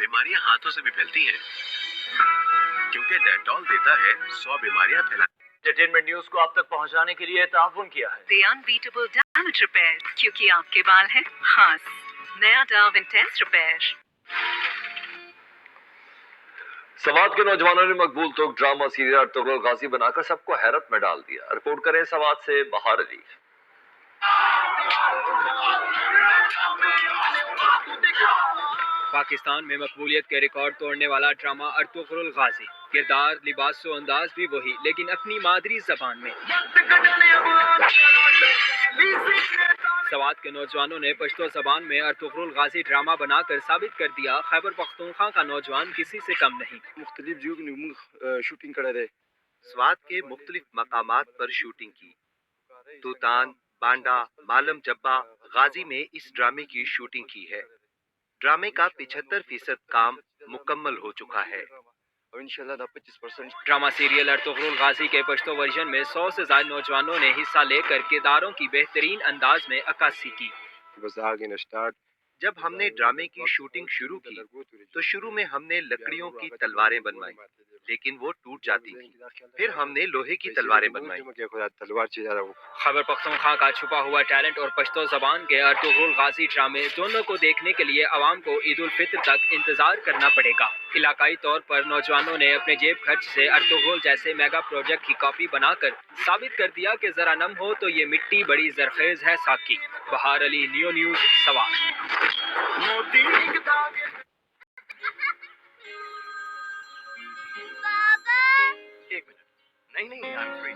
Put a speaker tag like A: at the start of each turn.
A: बीमारियां हाथों से भी फैलती हैं, क्योंकि डेटॉल देता है 100 बीमारियां फैला।
B: एंटरटेनमेंट न्यूज को आप तक पहुंचाने के लिए ताउन किया है
C: The Unbeatable Damage Repair, क्योंकि आपके बाल हैं खास। नया डाव इंटेंस रिपेयर।
B: सवात के नौजवानों ने मकबूल तो ड्रामा सीरियल अर्तुगरुल गाजी बनाकर सबको हैरत में डाल दिया। रिपोर्ट करें सवात से बहार अली।
D: पाकिस्तान में मकबूलियत के रिकॉर्ड तोड़ने वाला ड्रामा अर्तुगरुल गाजी, किरदार लिबास व अंदाज भी वही, लेकिन अपनी मादरी जबान में। सवात के नौजवानों ने पश्तो जबान में अर्तुगरुल गाजी ड्रामा बनाकर साबित कर दिया खैबर पख्तूनख्वा का नौजवान किसी से कम नहीं।
E: मुख्तलिफ शूटिंग कर रहे।
A: स्वात के मुख्तलिफ मकामात पर शूटिंग की। तूतान, बांडा, मालम जब्बा, गाजी में इस ड्रामे की शूटिंग की है। ड्रामे का 75% काम मुकम्मल हो चुका है।
E: इंशाल्लाह 25%।
D: ड्रामा सीरियल अर्तुगरुल गाजी के पश्तो वर्जन में 100 से ज्यादा नौजवानों ने हिस्सा लेकर किरदारों की बेहतरीन अंदाज में अक्कासी की।
A: जब हमने ड्रामे की शूटिंग शुरू की तो शुरू में हमने लकड़ियों की तलवारें बनवाई, लेकिन वो टूट जाती थी। फिर हमने लोहे की तलवारें बनवाई।
D: खैबर पख्तूनख्वा का छुपा हुआ टैलेंट और पश्तो जबान के अर्तुगरुल गाजी ड्रामे दोनों को देखने के लिए आवाम को ईद उल फित्र तक इंतजार करना पड़ेगा। इलाकाई तौर पर नौजवानों ने अपने जेब खर्च से अर्तुगरुल जैसे मेगा प्रोजेक्ट की कॉपी बनाकर साबित कर दिया कि जरा नम हो तो ये मिट्टी बड़ी जरखेज है साकी। बहार अली, नियो न्यूज, सवात।
A: एक मिनट, नहीं, आई एम फ्री।